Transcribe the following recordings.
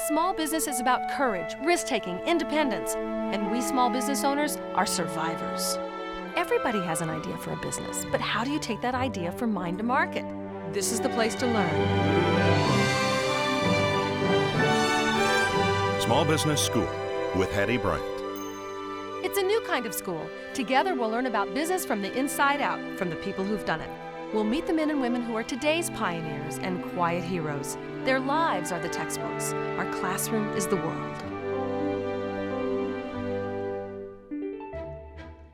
Small business is about courage, risk-taking, independence, and we small business owners are survivors. Everybody has an idea for a business, but how do you take that idea from mind to market? This is the place to learn. Small Business School with Hattie Bryant. It's a new kind of school. Together we'll learn about business from the inside out, from the people who've done it. We'll meet the men and women who are today's pioneers and quiet heroes. Their lives are the textbooks. Our classroom is the world.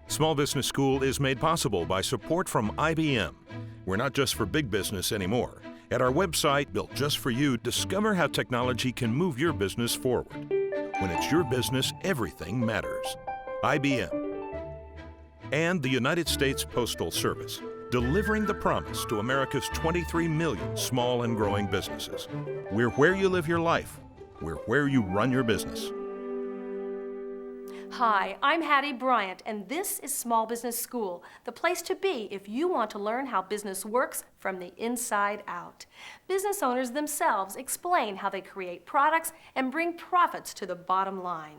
Small Business School is made possible by support from IBM. We're not just for big business anymore. At our website, built just for you, discover how technology can move your business forward. When it's your business, everything matters. IBM. And the United States Postal Service, delivering the promise to America's 23 million small and growing businesses. We're where you live your life. We're where you run your business. Hi, I'm Hattie Bryant, and this is Small Business School, the place to be if you want to learn how business works from the inside out. Business owners themselves explain how they create products and bring profits to the bottom line.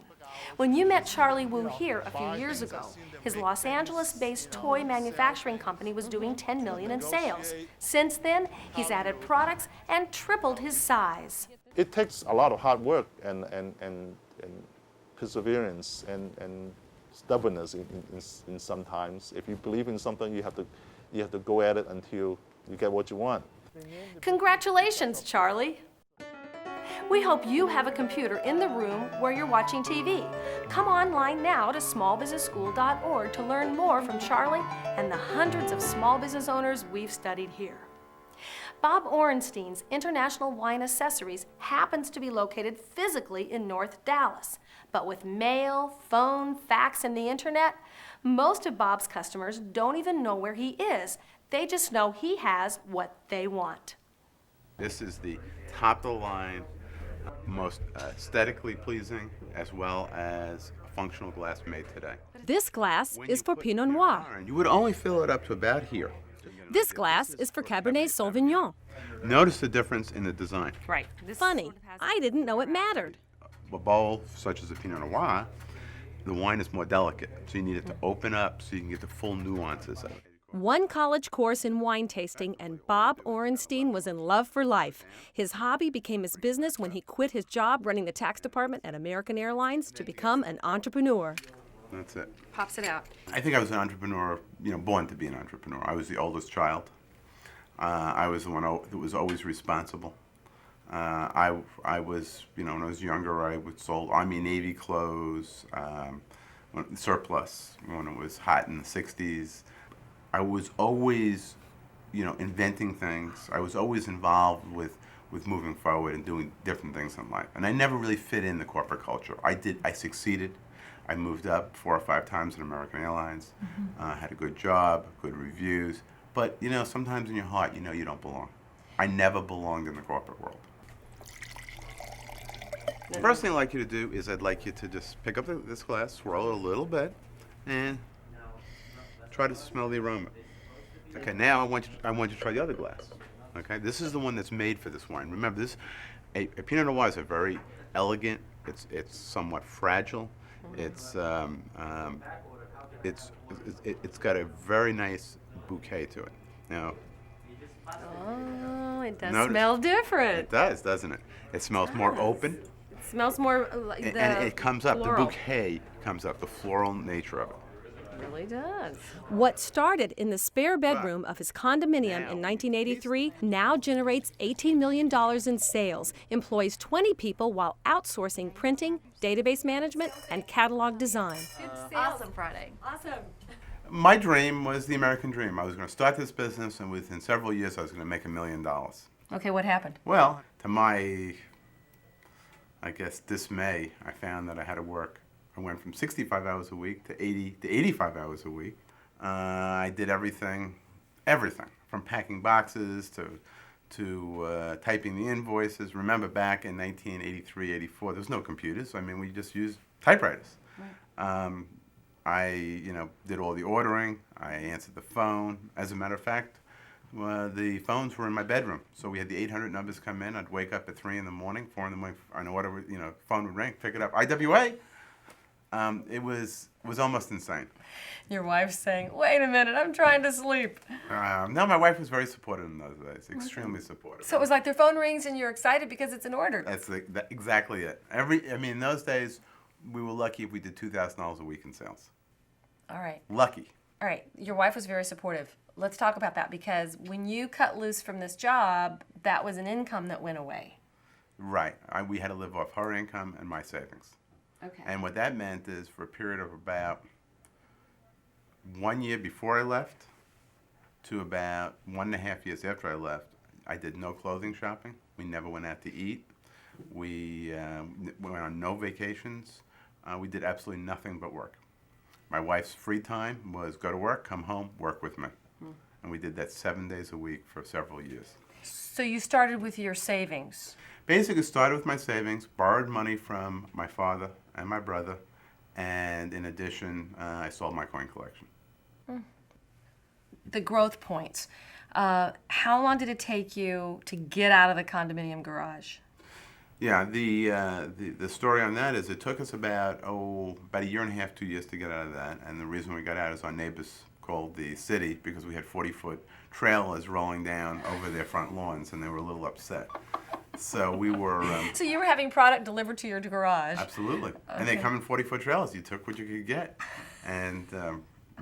When you met Charlie Wu here a few years ago, his Los Angeles-based toy manufacturing company was doing $10 million in sales. Since then, he's added products and tripled his size. It takes a lot of hard work and perseverance and stubbornness in sometimes. If you believe in something, you have to go at it until you get what you want. Congratulations, Charlie. We hope you have a computer in the room where you're watching TV. Come online now to smallbusinessschool.org to learn more from Charlie and the hundreds of small business owners we've studied here. Bob Orenstein's International Wine Accessories happens to be located physically in North Dallas. But with mail, phone, fax, and the internet, most of Bob's customers don't even know where he is. They just know he has what they want. This is the top-of-the-line, most aesthetically pleasing, as well as functional glass made today. This glass is for Pinot Noir. You would only fill it up to about here. This glass is for Cabernet Sauvignon. Notice the difference in the design. Right. Funny, I didn't know it mattered. A bowl such as a Pinot Noir, the wine is more delicate, so you need it to open up so you can get the full nuances of it. One college course in wine tasting, and Bob Orenstein was in love for life. His hobby became his business when he quit his job running the tax department at American Airlines to become an entrepreneur. That's it. Pops it out. I think I was an entrepreneur, born to be an entrepreneur. I was the oldest child. I was the one that was always responsible. I was, when I was younger, I would sold Army Navy clothes, surplus when it was hot in the 60s. I was always, inventing things. I was always involved with moving forward and doing different things in life. And I never really fit in the corporate culture. I succeeded. I moved up 4 or 5 times at American Airlines, had a good job, good reviews. But, sometimes in your heart, you don't belong. I never belonged in the corporate world. The first thing I'd like you to do is I'd like you to just pick up this glass, swirl it a little bit, and try to smell the aroma. Okay, now I want you to try the other glass. Okay, this is the one that's made for this wine. Remember, a Pinot Noir is a very elegant. It's somewhat fragile. It's got a very nice bouquet to it. Now. Oh, it does notice, smell different. It does, doesn't it? It smells more open. It smells more like and it comes up. floral. The bouquet comes up. The floral nature of it. It really does. What started in the spare bedroom of his condominium in 1983 now generates $18 million in sales, employs 20 people while outsourcing printing, database management, and catalog design. Awesome Friday. Awesome. My dream was the American dream. I was going to start this business, and within several years, I was going to make $1 million. Okay, what happened? Well, to my, dismay, I found that I had to work. I went from 65 hours a week to 85 hours a week. I did everything, from packing boxes to typing the invoices. Remember, back in 1983, 84, there was no computers. We just used typewriters. Right. I, did all the ordering. I answered the phone. As a matter of fact, The phones were in my bedroom, so we had the 800 numbers come in. I'd wake up at 3 in the morning, 4 in the morning. I know whatever, phone would ring, pick it up. IWA. It was almost insane. Your wife's saying, "Wait a minute, I'm trying to sleep." No, my wife was very supportive in those days. Extremely supportive. So it was like their phone rings and you're excited because it's an order. That's exactly it. In those days, we were lucky if we did $2,000 a week in sales. All right. Lucky. All right. Your wife was very supportive. Let's talk about that, because when you cut loose from this job, that was an income that went away. Right. We had to live off her income and my savings. Okay. And what that meant is, for a period of about 1 year before I left to about 1.5 years after I left, I did no clothing shopping. We never went out to eat. We went on no vacations. We did absolutely nothing but work. My wife's free time was go to work, come home, work with me. And we did that 7 days a week for several years. So you started with your savings. Basically started with my savings, borrowed money from my father and my brother, and in addition, I sold my coin collection. The growth points. How long did it take you to get out of the condominium garage? Yeah, the story on that is it took us about a year and a half, 2 years to get out of that. And the reason we got out is our neighbors called the city because we had 40-foot trailers rolling down over their front lawns, and they were a little upset. So we were... So you were having product delivered to your garage? Absolutely. Okay. And they come in 40-foot trailers. You took what you could get. And,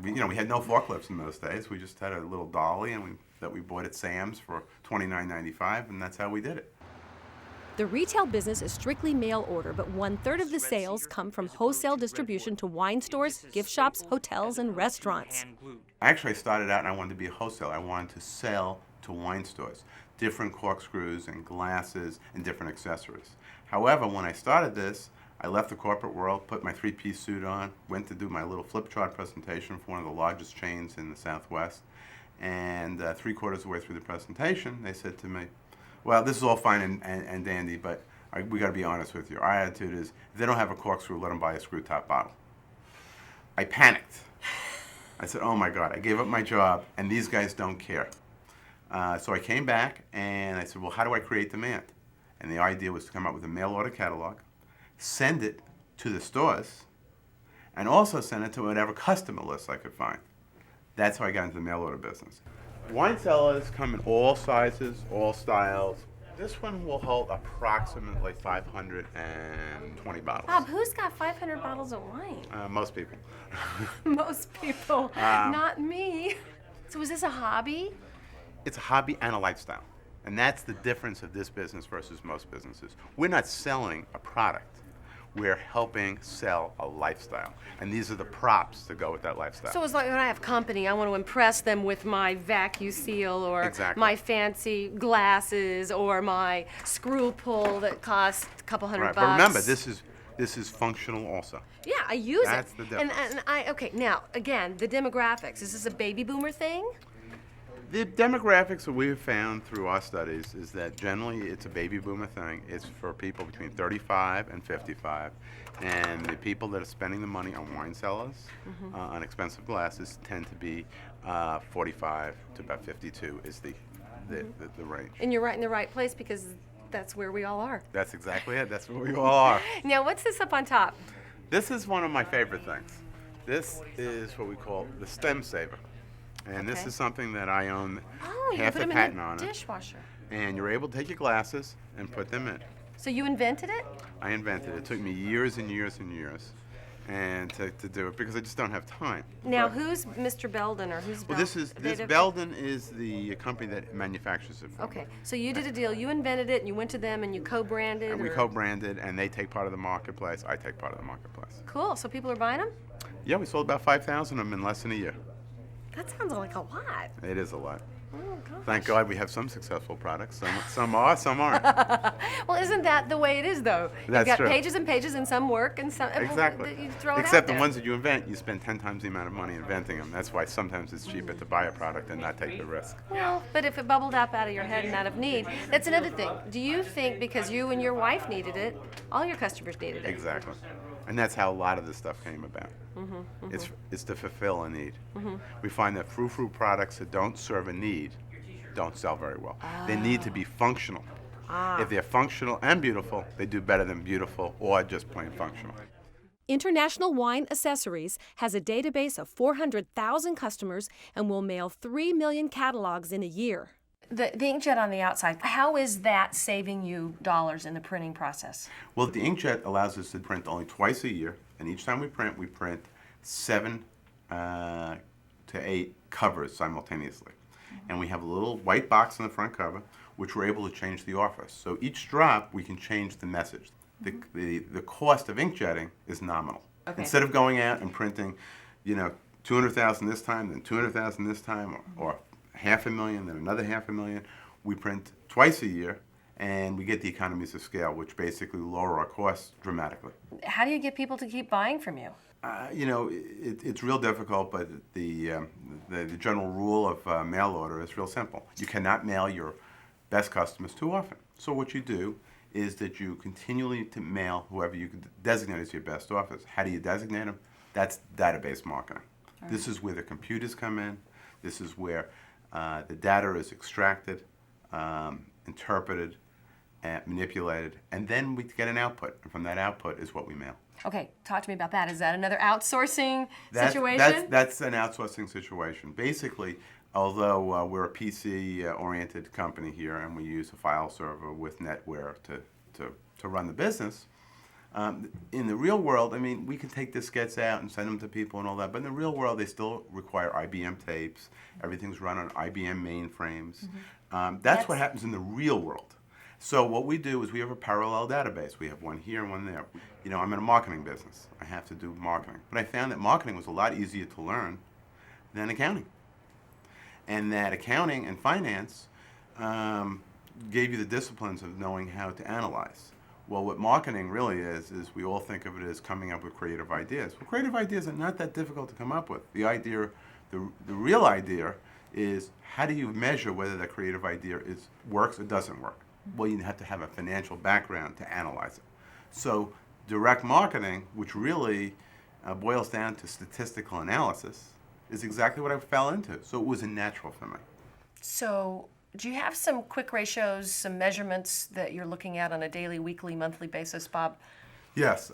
we had no forklifts in those days. We just had a little dolly that we bought at Sam's for $29.95, and that's how we did it. The retail business is strictly mail order, but 1/3 of the sales come from wholesale distribution to wine stores, gift shops, hotels, and restaurants. Actually, I started out and I wanted to be a wholesaler. I wanted to sell to wine stores, different corkscrews and glasses and different accessories. However, when I started this, I left the corporate world, put my 3-piece suit on, went to do my little flip chart presentation for one of the largest chains in the Southwest, and 3/4 of the way through the presentation, they said to me, "Well, this is all fine and dandy, but we got to be honest with you. Our attitude is, if they don't have a corkscrew, let them buy a screw top bottle." I panicked. I said, "Oh my God, I gave up my job, and these guys don't care." So I came back, and I said, "Well, how do I create demand?" And the idea was to come up with a mail order catalog, send it to the stores, and also send it to whatever customer list I could find. That's how I got into the mail order business. Wine cellars come in all sizes, all styles. This one will hold approximately 520 bottles. Bob, who's got 500 bottles of wine? Most people. Most people, not me. So is this a hobby? It's a hobby and a lifestyle. And that's the difference of this business versus most businesses. We're not selling a product. We're helping sell a lifestyle. And these are the props to go with that lifestyle. So it's like when I have company, I want to impress them with my vacuum seal or Exactly. my fancy glasses or my screw pull that costs a couple $100 Right, bucks. but remember, this is functional also. Yeah, I use That's it. the difference. Okay, now, again, the demographics. Is this a baby boomer thing? The demographics that we've found through our studies is that generally it's a baby boomer thing. It's for people between 35 and 55. And the people that are spending the money on wine cellars, on expensive glasses, tend to be 45 to about 52 is the range. And you're right in the right place because that's where we all are. That's exactly it. That's where we all are. Now, what's this up on top? This is one of my favorite things. This is what we call the stem saver. And this Okay. is something that I own Oh, you half put the them in patent the on it. dishwasher. And you're able to take your glasses and put them in. So you invented it? I invented it. It took me years and years and years and to do it because I just don't have time. Now, But- who's Mr. Belden or who's Well, Belden is the company that manufactures it for me. Okay, so you did a deal. You invented it, and you went to them, and you co-branded. And we or- co-branded, and they take part of the marketplace. I take part of the marketplace. Cool. So people are buying them. Yeah, we sold about 5,000 of them in less than a year. That sounds like a lot. It is a lot. Oh gosh. Thank God we have some successful products. Some are, some aren't. Well, isn't that the way it is, though? That's You've got true. pages and pages, and some work, and some Exactly. You throw it Except out the there. ones that you invent, you spend 10 times the amount of money inventing them. That's why sometimes it's cheaper to buy a product and not take the risk. Well, but if it bubbled up out of your head and out of need, that's another thing. Do you think because you and your wife needed it, all your customers needed it? Exactly. And that's how a lot of this stuff came about. It's to fulfill a need. We find that frou-frou products that don't serve a need don't sell very well. They need to be functional. If they're functional and beautiful, they do better than beautiful or just plain functional. International Wine Accessories has a database of 400,000 customers and will mail 3 million catalogs in a year. The inkjet on the outside, how is that saving you dollars in the printing process? Well, the inkjet allows us to print only twice a year, and each time we print 7 to 8 covers simultaneously. And we have a little white box on the front cover, which we're able to change the office. So each drop, we can change the message. The cost of inkjetting is nominal. Okay. Instead of going out and printing, 200,000 this time, then 200,000 this time, or 500,000, then another 500,000, we print twice a year, and we get the economies of scale, which basically lower our costs dramatically. How do you get people to keep buying from you? It's real difficult, but the general rule of mail order is real simple. You cannot mail your best customers too often. So what you do is that you continually to mail whoever you designate as your best office. How do you designate them? That's database marketing. Right. This is where the computers come in. This is where the data is extracted, interpreted, and manipulated, and then we get an output. And from that output is what we mail. Okay, talk to me about that. Is that another outsourcing situation? That's an outsourcing situation. Basically, although we're a PC-oriented company here and we use a file server with NetWare to run the business, in the real world, we can take diskettes out and send them to people and all that, but in the real world, they still require IBM tapes. Everything's run on IBM mainframes. That's what happens in the real world. So what we do is we have a parallel database. We have one here and one there. I'm in a marketing business. I have to do marketing. But I found that marketing was a lot easier to learn than accounting. And that accounting and finance gave you the disciplines of knowing how to analyze. Well, what marketing really is we all think of it as coming up with creative ideas. Well, creative ideas are not that difficult to come up with. The real idea is how do you measure whether that creative idea works or doesn't work? Well, you have to have a financial background to analyze it. So direct marketing, which really boils down to statistical analysis, is exactly what I fell into. So it was a natural for me. So do you have some quick ratios, some measurements that you're looking at on a daily, weekly, monthly basis, Bob? Yes.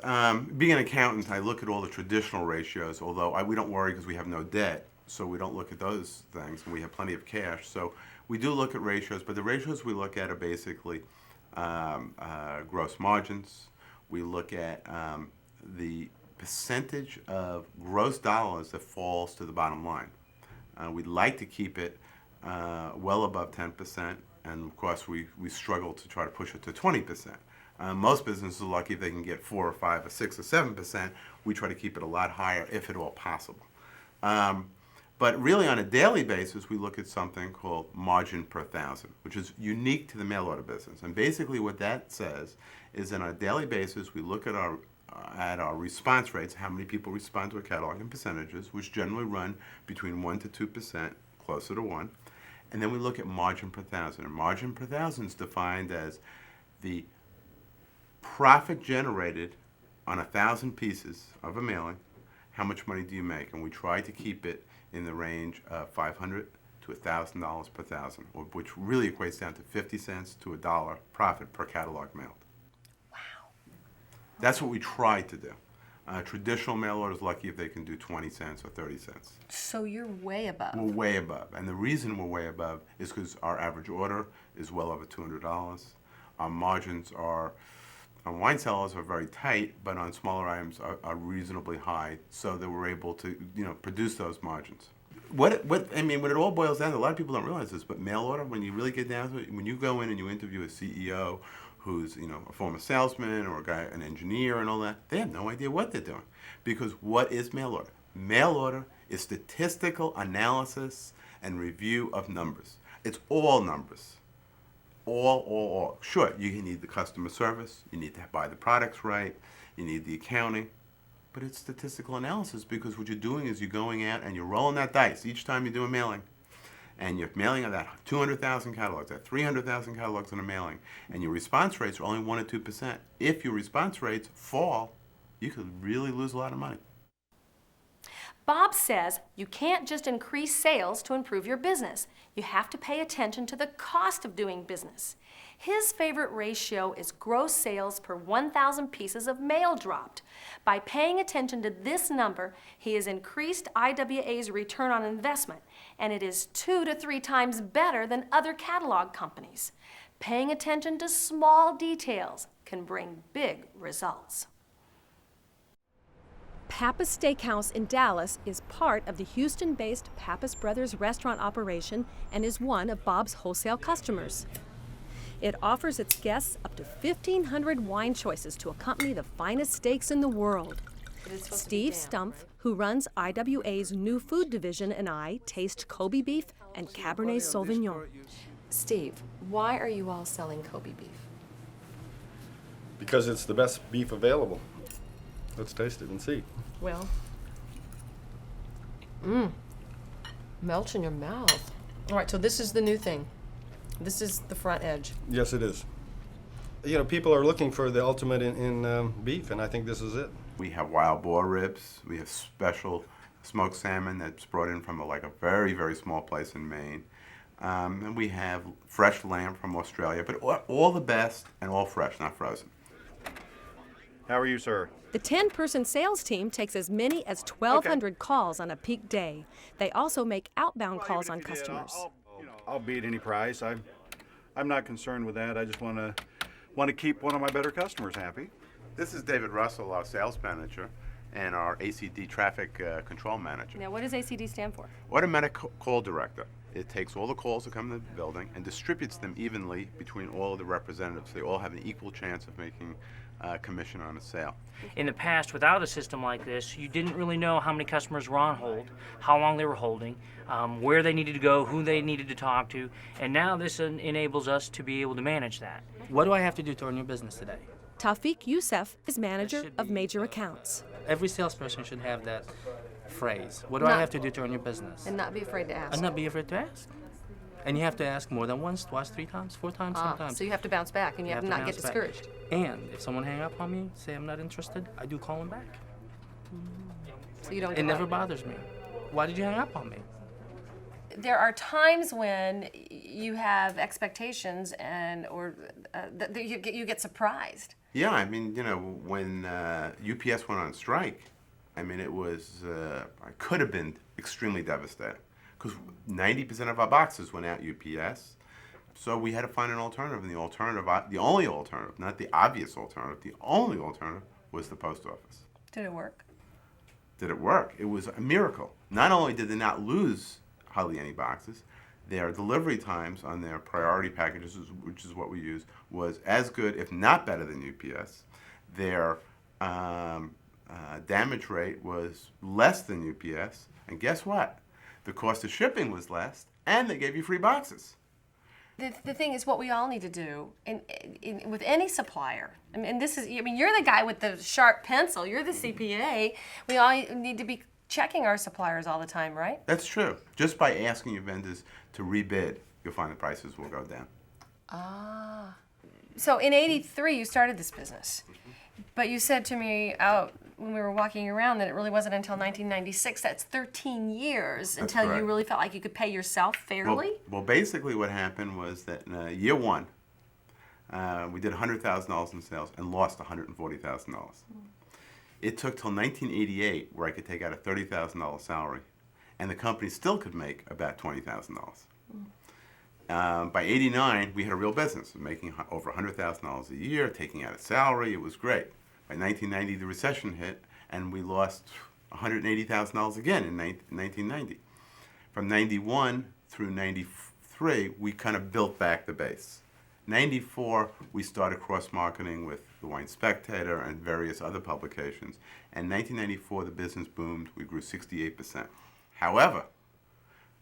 Being an accountant, I look at all the traditional ratios, although we don't worry because we have no debt, so we don't look at those things, and we have plenty of cash. So we do look at ratios, but the ratios we look at are basically gross margins. We look at the percentage of gross dollars that falls to the bottom line. We'd like to keep it well above 10%, and of course we struggle to try to push it to 20%. Most businesses are lucky if they can get 4 or 5 or 6 or 7%. We try to keep it a lot higher if at all possible. But really on a daily basis, we look at something called margin per thousand, which is unique to the mail order business. And basically what that says is that on a daily basis, we look at our response rates, how many people respond to a catalog in percentages, which generally run between 1 to 2%, closer to 1. And then we look at margin per thousand. And margin per thousand is defined as the profit generated on 1,000 pieces of a mailing. How much money do you make? And we try to keep it in the range of $500 to $1,000 per thousand, which really equates down to 50 cents to $1 profit per catalog mailed. Wow. That's what we try to do. Traditional mail order is lucky if they can do 20 cents or 30 cents. So you're way above. We're way above. And the reason we're way above is because our average order is well over $200. Our margins on wine cellars are very tight, but on smaller items are reasonably high, so that we're able to produce those margins. What it all boils down to, a lot of people don't realize this, but mail order, when you really get down to it, when you go in and you interview a CEO who's a former salesman or an engineer and all that, they have no idea what they're doing. Because what is mail order? Mail order is statistical analysis and review of numbers. It's all numbers. All. Sure, you need the customer service, you need to buy the products right, you need the accounting, but it's statistical analysis because what you're doing is you're going out and you're rolling that dice each time you do a mailing. And you're mailing on that 200,000 catalogs, that 300,000 catalogs in a mailing, and your response rates are only 1 or 2%. If your response rates fall, you could really lose a lot of money. Bob says you can't just increase sales to improve your business. You have to pay attention to the cost of doing business. His favorite ratio is gross sales per 1,000 pieces of mail dropped. By paying attention to this number, he has increased IWA's return on investment, and it is 2 to 3 times better than other catalog companies. Paying attention to small details can bring big results. Pappas Steakhouse in Dallas is part of the Houston-based Pappas Brothers restaurant operation and is one of Bob's wholesale customers. It offers its guests up to 1,500 wine choices to accompany the finest steaks in the world. Steve Stumpf, who runs IWA's new food division, and I taste Kobe beef and Cabernet Sauvignon. Steve, why are you all selling Kobe beef? Because it's the best beef available. Let's taste it and see. Well, melts in your mouth. All right, so this is the new thing. This is the front edge. Yes, it is. You know, people are looking for the ultimate in beef, and I think this is it. We have wild boar ribs. We have special smoked salmon that's brought in from a very, very small place in Maine. And we have fresh lamb from Australia, but all the best and all fresh, not frozen. How are you, sir? The 10-person sales team takes as many as 1,200 calls on a peak day. They also make outbound calls on customers. I'll beat any price. I'm not concerned with that. I just want to keep one of my better customers happy. This is David Russell, our sales manager, and our ACD traffic control manager. Now, what does ACD stand for? Automatic call director. It takes all the calls that come to the building and distributes them evenly between all of the representatives. They all have an equal chance of making commission on a sale. In the past, without a system like this, you didn't really know how many customers were on hold, how long they were holding, where they needed to go, who they needed to talk to, and now this enables us to be able to manage that. What do I have to do to earn your business today? Taufik Youssef is manager of major accounts. Every salesperson should have that phrase. What do I have to do to earn your business? And not be afraid to ask. And not be afraid to ask. And you have to ask more than once, twice, 3 times, 4 times, sometimes. So you have to bounce back, and you have to not get bounce back. discouraged. And if someone hang up on me, say I'm not interested, I do call them back. So you don't It give never up. bothers me. Why did you hang up on me? There are times when you have expectations, you get surprised. Yeah, I mean, you know, when UPS went on strike, I mean, it was, I could have been extremely devastating because 90% of our boxes went out UPS. So we had to find an alternative, and the only alternative, not the obvious alternative, the only alternative was the post office. Did it work? Did it work? It was a miracle. Not only did they not lose hardly any boxes, their delivery times on their priority packages, which is what we use, was as good, if not better than UPS. Their damage rate was less than UPS, and guess what? The cost of shipping was less, and they gave you free boxes. The thing is, what we all need to do with any supplier, and this is, I mean, you're the guy with the sharp pencil, you're the CPA, we all need to be checking our suppliers all the time, right? That's true. Just by asking your vendors to rebid, you'll find the prices will go down. Ah. So in '83, you started this business, but you said to me out when we were walking around that it really wasn't until 1996. That's 13 years until correct. you really felt like you could pay yourself fairly. Well, basically what happened was that in year one, we did $100,000 in sales and lost $140,000. It took till 1988 where I could take out a $30,000 salary, and the company still could make about $20,000. By '89, we had a real business, making over $100,000 a year, taking out a salary. It was great. By 1990, the recession hit, and we lost $180,000 again in 1990. From 91 through 93, we kind of built back the base. 94, we started cross-marketing with the Wine Spectator and various other publications. And 1994, the business boomed. We grew 68%. However,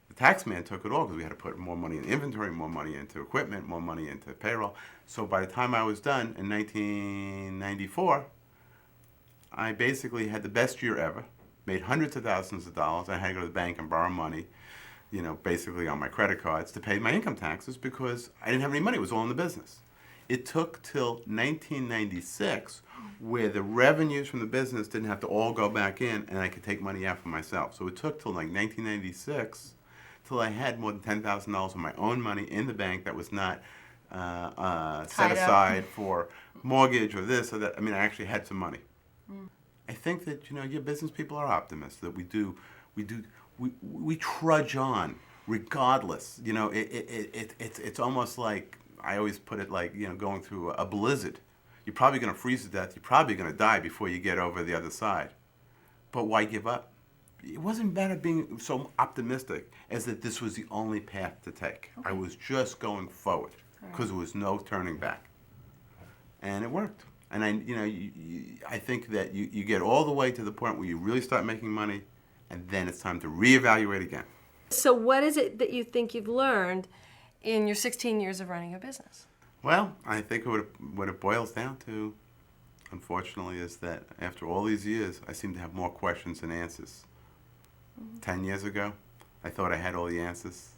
the tax man took it all because we had to put more money in inventory, more money into equipment, more money into payroll. So by the time I was done in 1994, I basically had the best year ever, made hundreds of thousands of dollars. I had to go to the bank and borrow money, you know, basically on my credit cards to pay my income taxes because I didn't have any money. It was all in the business. It took till 1996 where the revenues from the business didn't have to all go back in, and I could take money out for myself. So it took till like 1996 till I had more than $10,000 of my own money in the bank that was not set aside for mortgage or this or that. I mean, I actually had some money. I think that, you know, your business people are optimists, that we trudge on regardless. You know, it's almost like, I always put it like, you know, going through a blizzard. You're probably going to freeze to death. You're probably going to die before you get over the other side. But why give up? It wasn't better being so optimistic as that this was the only path to take. I was just going forward because there was no turning back. And it worked. And I think that you get all the way to the point where you really start making money, and then it's time to reevaluate again. So what is it that you think you've learned in your 16 years of running a business? Well, I think what it boils down to, unfortunately, is that after all these years, I seem to have more questions than answers. 10 years ago, I thought I had all the answers.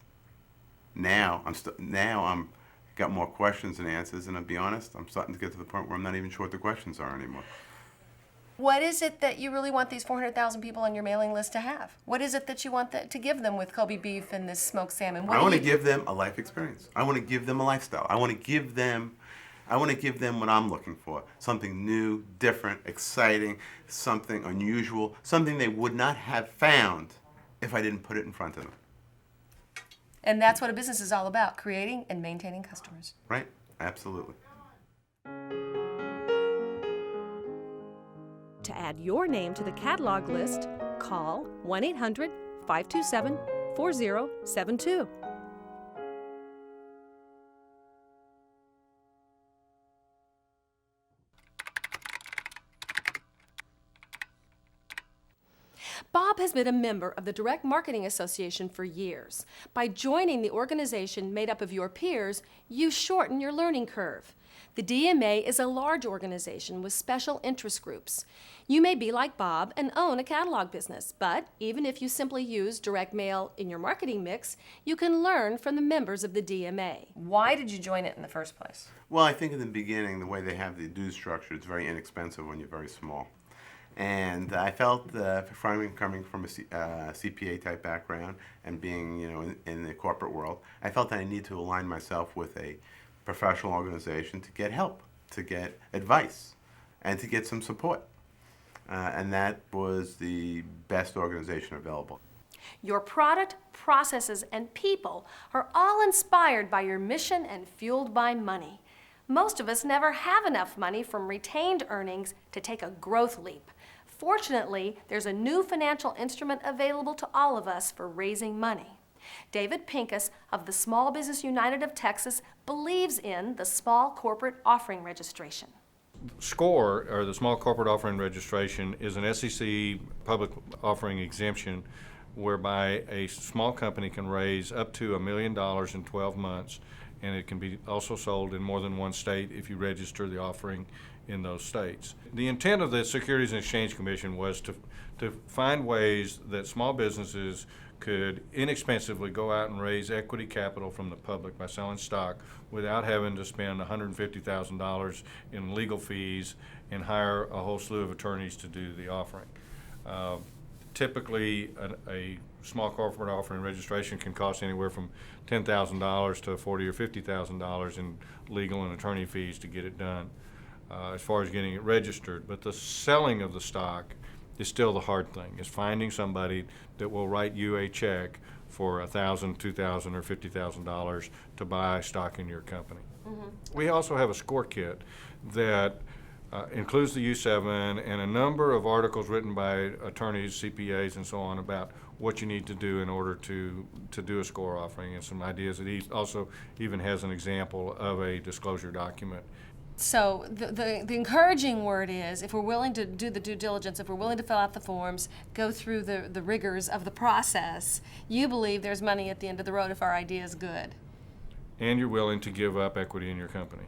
Now I'm got more questions than answers, and I'll be honest, I'm starting to get to the point where I'm not even sure what the questions are anymore. What is it that you really want these 400,000 people on your mailing list to have? What is it that you want to give them with Kobe beef and this smoked salmon? I want to give them a life experience. I want to give them a lifestyle. I want to give them what I'm looking for. Something new, different, exciting, something unusual, something they would not have found if I didn't put it in front of them. And that's what a business is all about, creating and maintaining customers. Right? Absolutely. To add your name to the catalog list, call 1-800-527-4072. Bob has been a member of the Direct Marketing Association for years. By joining the organization made up of your peers, you shorten your learning curve. The DMA is a large organization with special interest groups. You may be like Bob and own a catalog business, but even if you simply use direct mail in your marketing mix, you can learn from the members of the DMA. Why did you join it in the first place? Well, I think in the beginning, the way they have the dues structure, it's very inexpensive when you're very small. And I felt, coming from a CPA type background and being, you know, in the corporate world, I felt that I needed to align myself with a professional organization to get help, to get advice, and to get some support. And that was the best organization available. Your product, processes, and people are all inspired by your mission and fueled by money. Most of us never have enough money from retained earnings to take a growth leap. Fortunately, there's a new financial instrument available to all of us for raising money. David Pincus of the Small Business United of Texas believes in the Small Corporate Offering Registration. SCORE, or the Small Corporate Offering Registration, is an SEC public offering exemption whereby a small company can raise up to $1 million in 12 months, and it can be also sold in more than one state if you register the offering in those states. The intent of the Securities and Exchange Commission was to find ways that small businesses could inexpensively go out and raise equity capital from the public by selling stock without having to spend $150,000 in legal fees and hire a whole slew of attorneys to do the offering. Typically, a small corporate offering registration can cost anywhere from $10,000 to $40,000 or $50,000 in legal and attorney fees to get it done, as far as getting it registered. But the selling of the stock is still the hard thing. It's finding somebody that will write you a check for $1,000, $2,000, or $50,000 to buy stock in your company. Mm-hmm. We also have a SCORE kit that includes the U7 and a number of articles written by attorneys, CPAs, and so on about what you need to do in order to do a SCORE offering, and some ideas. It also even has an example of a disclosure document. So the encouraging word is, if we're willing to do the due diligence, if we're willing to fill out the forms, go through the rigors of the process, you believe there's money at the end of the road if our idea is good. And you're willing to give up equity in your company.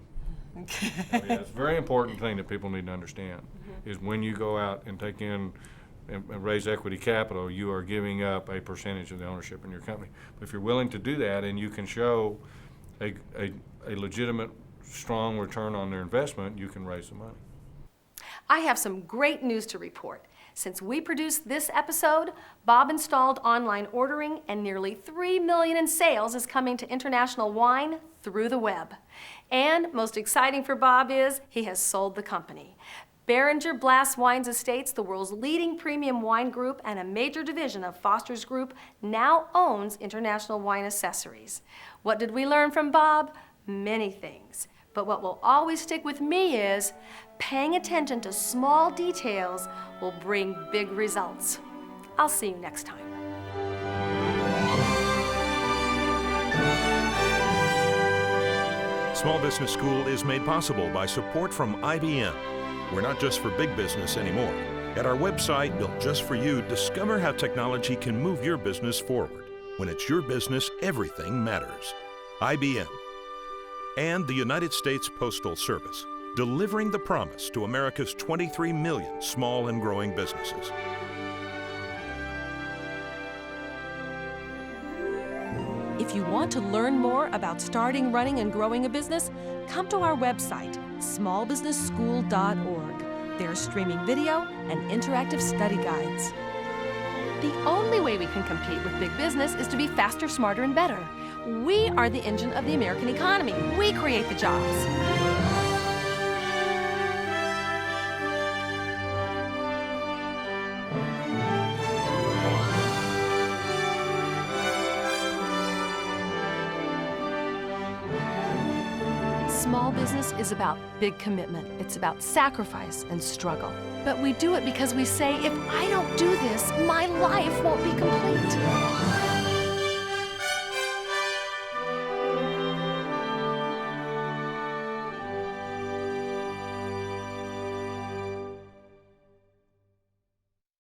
Okay. Yeah, it's a very important thing that people need to understand, is when you go out and take in and raise equity capital, you are giving up a percentage of the ownership in your company. But if you're willing to do that and you can show a legitimate strong return on their investment, you can raise the money. I have some great news to report. Since we produced this episode, Bob installed online ordering and nearly $3 million in sales is coming to International Wine through the web. And most exciting for Bob is he has sold the company. Beringer Blass Wines Estates, the world's leading premium wine group and a major division of Foster's Group, now owns International Wine Accessories. What did we learn from Bob? Many things. But what will always stick with me is paying attention to small details will bring big results. I'll see you next time. Small Business School is made possible by support from IBM. We're not just for big business anymore. At our website, built just for you, discover how technology can move your business forward. When it's your business, everything matters. IBM. And the United States Postal Service, delivering the promise to America's 23 million small and growing businesses. If you want to learn more about starting, running, and growing a business, come to our website, smallbusinessschool.org. There are streaming video and interactive study guides. The only way we can compete with big business is to be faster, smarter, and better. We are the engine of the American economy. We create the jobs. Small business is about big commitment. It's about sacrifice and struggle. But we do it because we say, if I don't do this, my life won't be